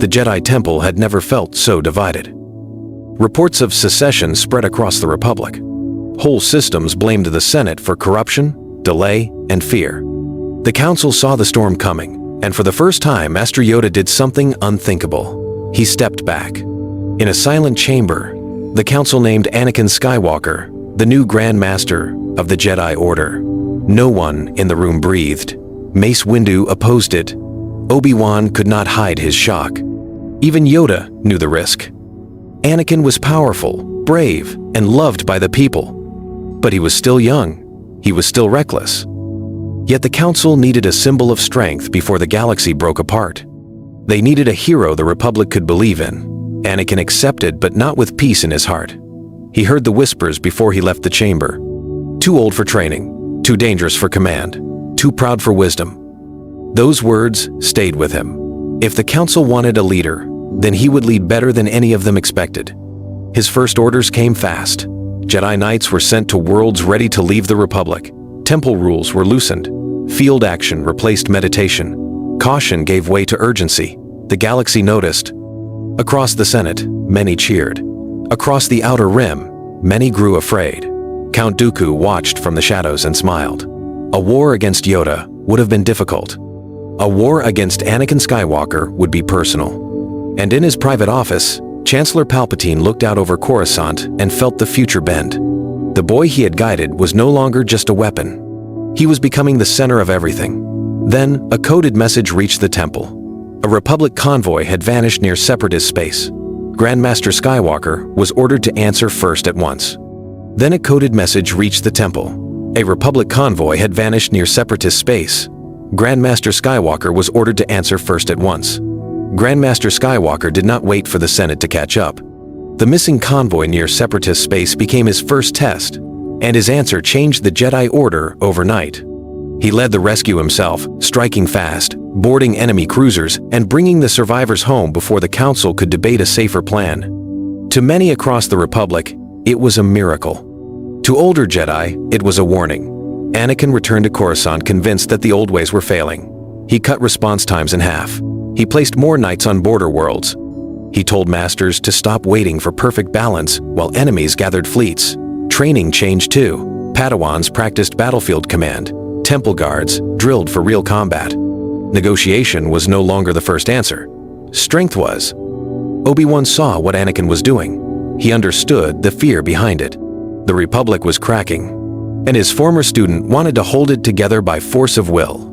The Jedi Temple had never felt so divided. Reports of secession spread across the Republic. Whole systems blamed the Senate for corruption, delay, and fear. The Council saw the storm coming, and for the first time, Master Yoda did something unthinkable. He stepped back. In a silent chamber, the Council named Anakin Skywalker the new Grand Master of the Jedi Order. No one in the room breathed. Mace Windu opposed it. Obi-Wan could not hide his shock. Even Yoda knew the risk. Anakin was powerful, brave, and loved by the people. But he was still young. He was still reckless. Yet the Council needed a symbol of strength before the galaxy broke apart. They needed a hero the Republic could believe in. Anakin accepted, but not with peace in his heart. He heard the whispers before he left the chamber. Too old for training, too dangerous for command, too proud for wisdom. Those words stayed with him. If the Council wanted a leader, then he would lead better than any of them expected. His first orders came fast. Jedi Knights were sent to worlds ready to leave the Republic. Temple rules were loosened. Field action replaced meditation. Caution gave way to urgency. The galaxy noticed. Across the Senate, many cheered. Across the Outer Rim, many grew afraid. Count Dooku watched from the shadows and smiled. A war against Yoda would have been difficult. A war against Anakin Skywalker would be personal. And in his private office, Chancellor Palpatine looked out over Coruscant and felt the future bend. The boy he had guided was no longer just a weapon. He was becoming the center of everything. Then, a coded message reached the temple. A Republic convoy had vanished near Separatist space. Grandmaster Skywalker was ordered to answer first at once. Then a coded message reached the temple. A Republic convoy had vanished near Separatist space. Grandmaster Skywalker was ordered to answer first at once. Grandmaster Skywalker did not wait for the Senate to catch up. The missing convoy near Separatist space became his first test, and his answer changed the Jedi Order overnight. He led the rescue himself, striking fast, boarding enemy cruisers, and bringing the survivors home before the Council could debate a safer plan. To many across the Republic, it was a miracle. To older Jedi, it was a warning. Anakin returned to Coruscant convinced that the old ways were failing. He cut response times in half. He placed more knights on border worlds. He told masters to stop waiting for perfect balance while enemies gathered fleets. Training changed too. Padawans practiced battlefield command. Temple guards drilled for real combat. Negotiation was no longer the first answer. Strength was. Obi-Wan saw what Anakin was doing. He understood the fear behind it. The Republic was cracking, and his former student wanted to hold it together by force of will.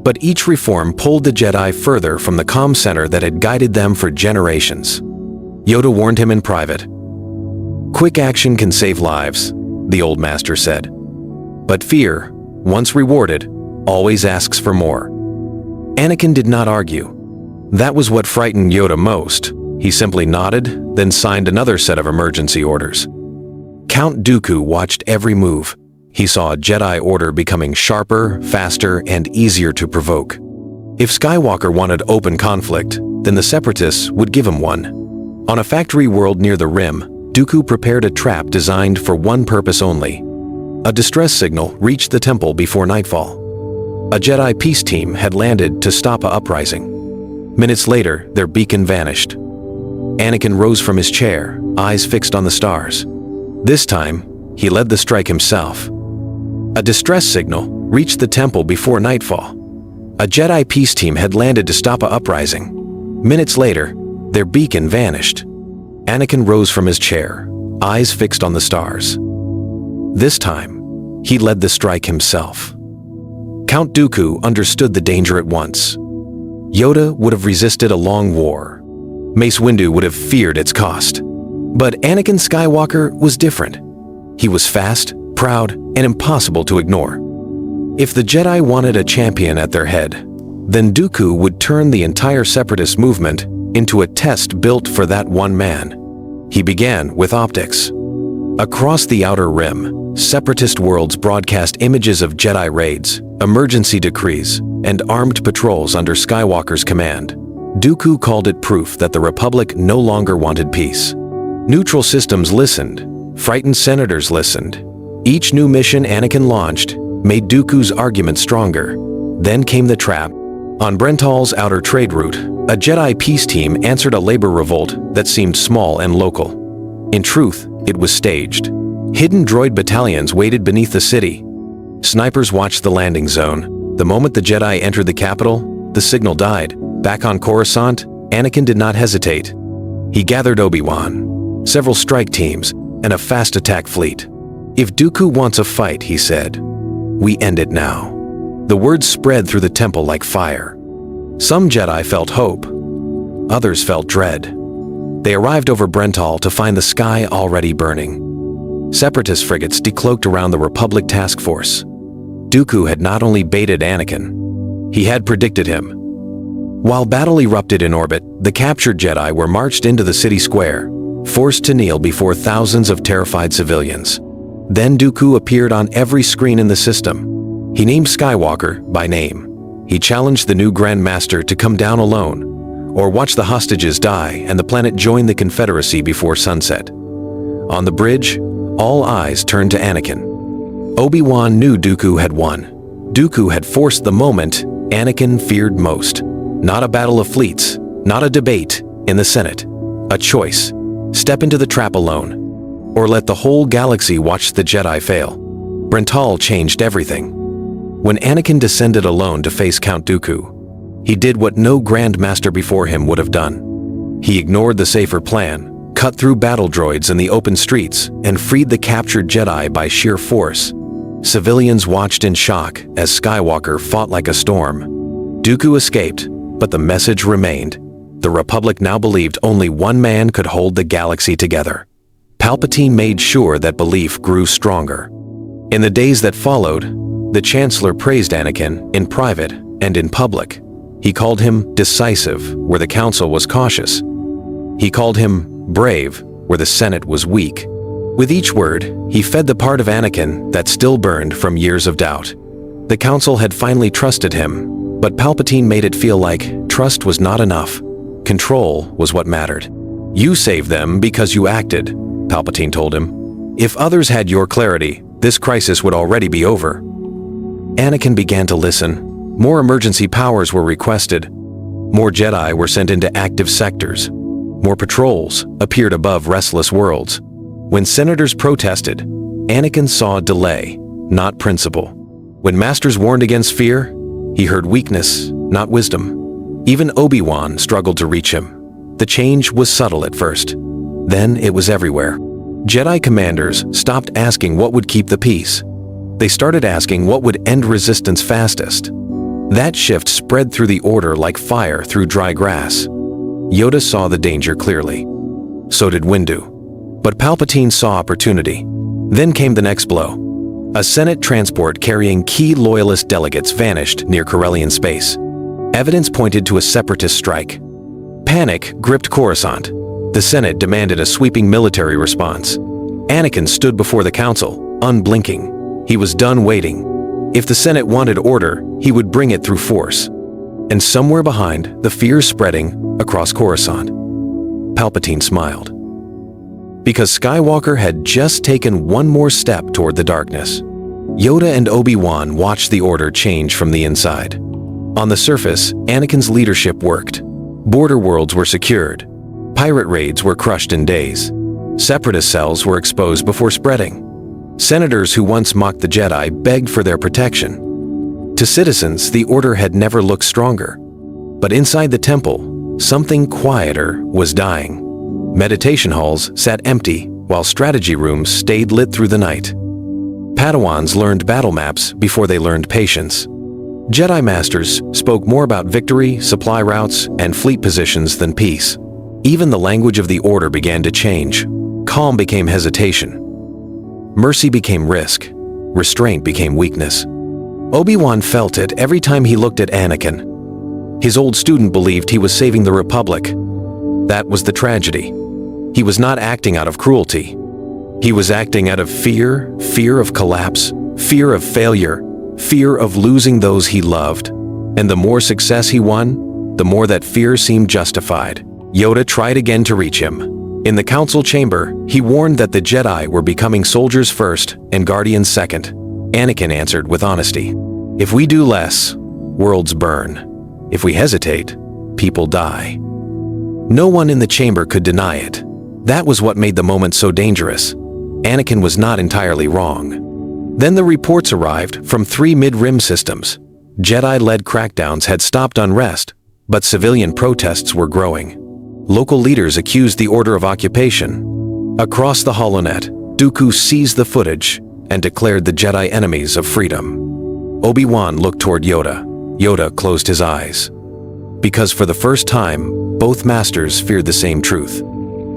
But each reform pulled the Jedi further from the comm center that had guided them for generations. Yoda warned him in private. "Quick action can save lives," the old master said. "But fear, once rewarded, always asks for more." Anakin did not argue. That was what frightened Yoda most. He simply nodded, then signed another set of emergency orders. Count Dooku watched every move. He saw a Jedi Order becoming sharper, faster, and easier to provoke. If Skywalker wanted open conflict, then the Separatists would give him one. On a factory world near the Rim, Dooku prepared a trap designed for one purpose only. A distress signal reached the temple before nightfall. A Jedi peace team had landed to stop an uprising. Minutes later, their beacon vanished. Anakin rose from his chair, eyes fixed on the stars. This time, he led the strike himself. A distress signal reached the temple before nightfall. A Jedi peace team had landed to stop an uprising. Minutes later, their beacon vanished. Anakin rose from his chair, eyes fixed on the stars. This time, he led the strike himself. Count Dooku understood the danger at once. Yoda would have resisted a long war. Mace Windu would have feared its cost. But Anakin Skywalker was different. He was fast, proud, and impossible to ignore. If the Jedi wanted a champion at their head, then Dooku would turn the entire Separatist movement into a test built for that one man. He began with optics. Across the Outer Rim, Separatist worlds broadcast images of Jedi raids, emergency decrees, and armed patrols under Skywalker's command. Dooku called it proof that the Republic no longer wanted peace. Neutral systems listened. Frightened senators listened. Each new mission Anakin launched made Dooku's argument stronger. Then came the trap. On Brental's outer trade route, A Jedi peace team answered a labor revolt that seemed small and local. In truth, it was staged. Hidden droid battalions waited beneath the city. Snipers watched the landing zone. The moment the Jedi entered the capital, the signal died. Back on Coruscant, Anakin did not hesitate. He gathered Obi-Wan, several strike teams, and a fast attack fleet. "If Dooku wants a fight," he said, "we end it now." The words spread through the temple like fire. Some Jedi felt hope. Others felt dread. They arrived over Brental to find the sky already burning. Separatist frigates decloaked around the Republic task force. Dooku had not only baited Anakin, he had predicted him. While battle erupted in orbit, the captured Jedi were marched into the city square, forced to kneel before thousands of terrified civilians. Then Dooku appeared on every screen in the system. He named Skywalker by name. He challenged the new Grand Master to come down alone, or watch the hostages die and the planet join the Confederacy before sunset. On the bridge, all eyes turned to Anakin. Obi-Wan knew Dooku had won. Dooku had forced the moment Anakin feared most. Not a battle of fleets, not a debate in the Senate. A choice. Step into the trap alone, or let the whole galaxy watch the Jedi fail. Brental changed everything. When Anakin descended alone to face Count Dooku, he did what no Grand Master before him would have done. He ignored the safer plan, cut through battle droids in the open streets, and freed the captured Jedi by sheer force. Civilians watched in shock as Skywalker fought like a storm. Dooku escaped, but the message remained. The Republic now believed only one man could hold the galaxy together. Palpatine made sure that belief grew stronger. In the days that followed, the Chancellor praised Anakin in private and in public. He called him decisive, where the Council was cautious. He called him brave, where the Senate was weak. With each word, he fed the part of Anakin that still burned from years of doubt. The Council had finally trusted him, but Palpatine made it feel like trust was not enough. Control was what mattered. "You saved them because you acted," Palpatine told him. "If others had your clarity, this crisis would already be over." Anakin began to listen. More emergency powers were requested. More Jedi were sent into active sectors. More patrols appeared above restless worlds. When senators protested, Anakin saw delay, not principle. When masters warned against fear, he heard weakness, not wisdom. Even Obi-Wan struggled to reach him. The change was subtle at first. Then it was everywhere. Jedi commanders stopped asking what would keep the peace. They started asking what would end resistance fastest. That shift spread through the Order like fire through dry grass. Yoda saw the danger clearly. So did Windu. But Palpatine saw opportunity. Then came the next blow. A Senate transport carrying key Loyalist delegates vanished near Corellian space. Evidence pointed to a separatist strike. Panic gripped Coruscant. The Senate demanded a sweeping military response. Anakin stood before the Council, unblinking. He was done waiting. If the Senate wanted order, he would bring it through force. And somewhere behind, the fear spreading across Coruscant. Palpatine smiled. Because Skywalker had just taken one more step toward the darkness. Yoda and Obi-Wan watched the Order change from the inside. On the surface, Anakin's leadership worked. Border worlds were secured. Pirate raids were crushed in days. Separatist cells were exposed before spreading. Senators who once mocked the Jedi begged for their protection. To citizens, the Order had never looked stronger. But inside the temple, something quieter was dying. Meditation halls sat empty, while strategy rooms stayed lit through the night. Padawans learned battle maps before they learned patience. Jedi Masters spoke more about victory, supply routes, and fleet positions than peace. Even the language of the Order began to change. Calm became hesitation. Mercy became risk. Restraint became weakness. Obi-Wan felt it every time he looked at Anakin. His old student believed he was saving the Republic. That was the tragedy. He was not acting out of cruelty. He was acting out of fear, fear of collapse, fear of failure, fear of losing those he loved. And the more success he won, the more that fear seemed justified. Yoda tried again to reach him. In the council chamber, he warned that the Jedi were becoming soldiers first and guardians second. Anakin answered with honesty. If we do less, worlds burn. If we hesitate, people die. No one in the chamber could deny it. That was what made the moment so dangerous. Anakin was not entirely wrong. Then the reports arrived from 3 mid-rim systems. Jedi-led crackdowns had stopped unrest, but civilian protests were growing. Local leaders accused the Order of Occupation. Across the HoloNet, Dooku seized the footage and declared the Jedi enemies of freedom. Obi-Wan looked toward Yoda. Yoda closed his eyes. Because for the first time, both masters feared the same truth.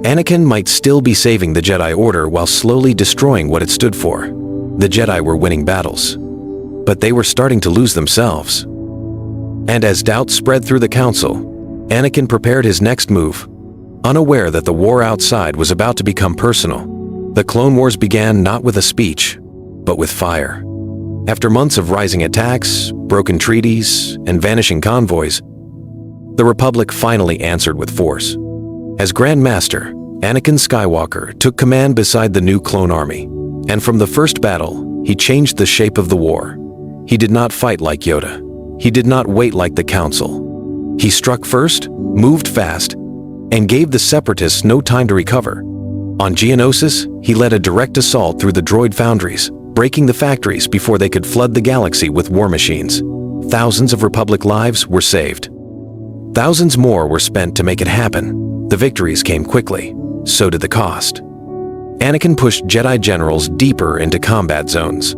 Anakin might still be saving the Jedi Order while slowly destroying what it stood for. The Jedi were winning battles, but they were starting to lose themselves. And as doubt spread through the council, Anakin prepared his next move, unaware that the war outside was about to become personal. The Clone Wars began not with a speech, but with fire. After months of rising attacks, broken treaties, and vanishing convoys, the Republic finally answered with force. As Grand Master, Anakin Skywalker took command beside the new clone army, and from the first battle, he changed the shape of the war. He did not fight like Yoda. He did not wait like the Council. He struck first, moved fast, and gave the Separatists no time to recover. On Geonosis, he led a direct assault through the droid foundries, breaking the factories before they could flood the galaxy with war machines. Thousands of Republic lives were saved. Thousands more were spent to make it happen. The victories came quickly. So did the cost. Anakin pushed Jedi generals deeper into combat zones.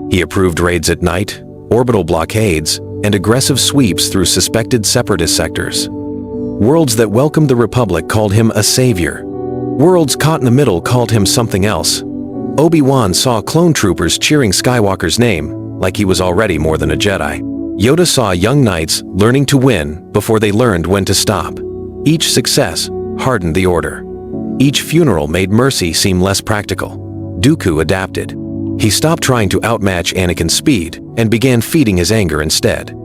He approved raids at night, orbital blockades, and aggressive sweeps through suspected separatist sectors. Worlds that welcomed the Republic called him a savior. Worlds caught in the middle called him something else. Obi-Wan saw clone troopers cheering Skywalker's name like he was already more than a Jedi. Yoda saw young knights learning to win before they learned when to stop. Each success hardened the Order. Each funeral made mercy seem less practical. Dooku adapted. He stopped trying to outmatch Anakin's speed and began feeding his anger instead.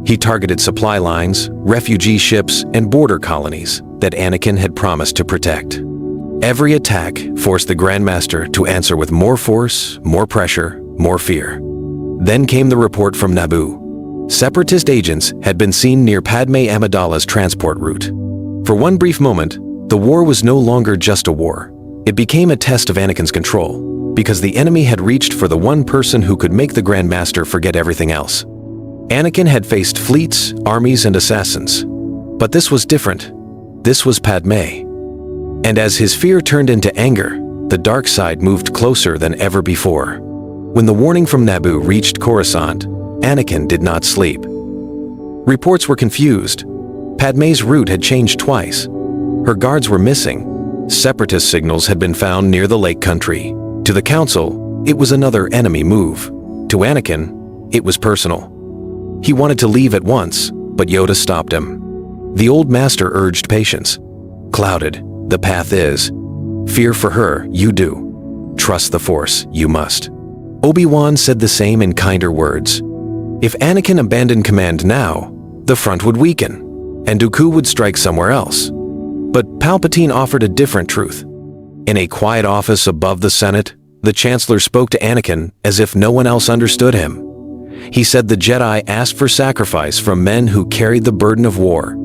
He targeted supply lines, refugee ships, and border colonies that Anakin had promised to protect. Every attack forced the Grand Master to answer with more force, more pressure, more fear. Then came the report from Naboo. Separatist agents had been seen near Padme Amidala's transport route. For one brief moment, the war was no longer just a war. It became a test of Anakin's control, because the enemy had reached for the one person who could make the Grand Master forget everything else. Anakin had faced fleets, armies, and assassins. But this was different. This was Padme. And as his fear turned into anger, the dark side moved closer than ever before. When the warning from Naboo reached Coruscant, Anakin did not sleep. Reports were confused. Padme's route had changed twice. Her guards were missing. Separatist signals had been found near the Lake Country. To the Council, it was another enemy move. To Anakin, it was personal. He wanted to leave at once, but Yoda stopped him. The old master urged patience. Clouded, the path is. Fear for her, you do. Trust the Force, you must. Obi-Wan said the same in kinder words. If Anakin abandoned command now, the front would weaken, and Dooku would strike somewhere else. But Palpatine offered a different truth. In a quiet office above the Senate, the Chancellor spoke to Anakin as if no one else understood him. He said the Jedi asked for sacrifice from men who carried the burden of war.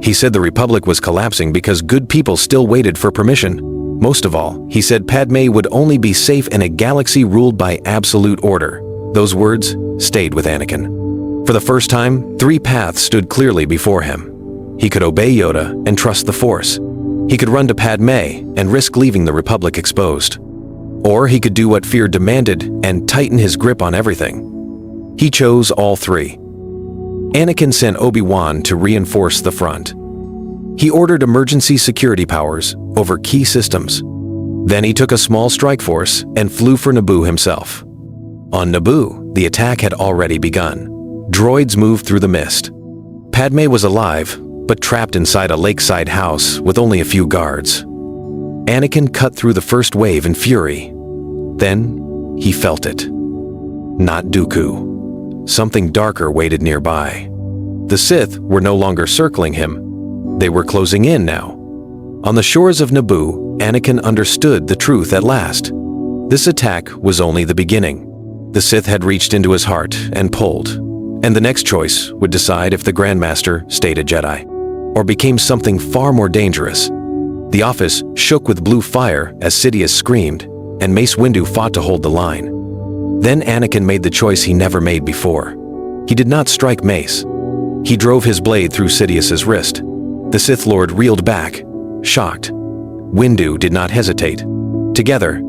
He said the Republic was collapsing because good people still waited for permission. Most of all, he said Padme would only be safe in a galaxy ruled by absolute order. Those words stayed with Anakin. For the first time, 3 paths stood clearly before him. He could obey Yoda and trust the Force. He could run to Padme and risk leaving the Republic exposed. Or he could do what fear demanded and tighten his grip on everything. He chose all 3. Anakin sent Obi-Wan to reinforce the front. He ordered emergency security powers over key systems. Then he took a small strike force and flew for Naboo himself. On Naboo, the attack had already begun. Droids moved through the mist. Padme was alive, but trapped inside a lakeside house with only a few guards. Anakin cut through the first wave in fury. Then he felt it. Not Dooku. Something darker waited nearby. The Sith were no longer circling him. They were closing in now. On the shores of Naboo, Anakin understood the truth at last. This attack was only the beginning. The Sith had reached into his heart and pulled. And the next choice would decide if the Grandmaster stayed a Jedi or became something far more dangerous. The office shook with blue fire as Sidious screamed, and Mace Windu fought to hold the line. Then Anakin made the choice he never made before. He did not strike Mace. He drove his blade through Sidious's wrist. The Sith Lord reeled back, shocked. Windu did not hesitate. Together,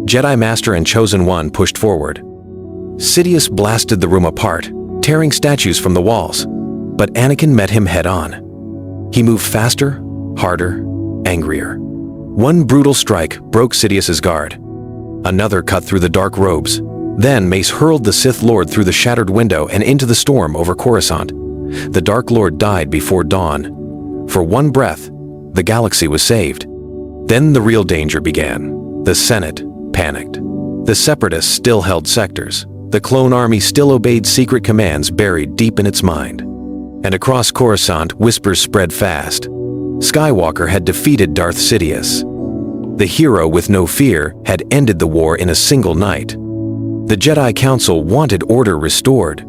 Jedi Master and Chosen One pushed forward. Sidious blasted the room apart, tearing statues from the walls, but Anakin met him head-on. He moved faster, harder, angrier. One brutal strike broke Sidious's guard. Another cut through the dark robes. Then Mace hurled the Sith Lord through the shattered window and into the storm over Coruscant. The Dark Lord died before dawn. For one breath, the galaxy was saved. Then the real danger began. The Senate panicked. The Separatists still held sectors. The clone army still obeyed secret commands buried deep in its mind. And across Coruscant, whispers spread fast. Skywalker had defeated Darth Sidious. The hero with no fear had ended the war in a single night. The Jedi Council wanted order restored.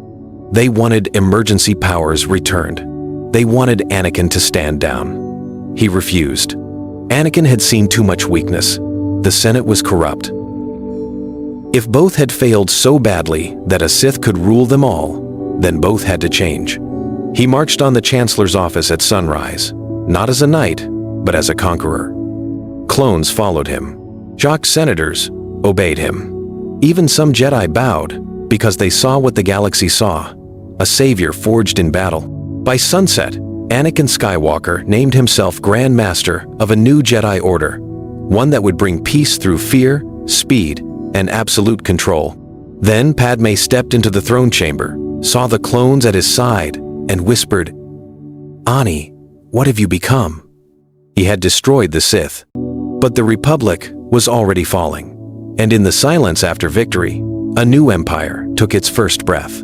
They wanted emergency powers returned. They wanted Anakin to stand down. He refused. Anakin had seen too much weakness. The Senate was corrupt. If both had failed so badly that a Sith could rule them all, then both had to change. He marched on the Chancellor's office at sunrise, not as a knight, but as a conqueror. Clones followed him. Jock senators obeyed him. Even some Jedi bowed because they saw what the galaxy saw, a savior forged in battle. By sunset, Anakin Skywalker named himself Grand Master of a new Jedi Order, one that would bring peace through fear, speed, and absolute control. Then Padme stepped into the throne chamber, saw the clones at his side, and whispered, "Ani, what have you become?" He had destroyed the Sith, but the Republic was already falling. And in the silence after victory, a new empire took its first breath.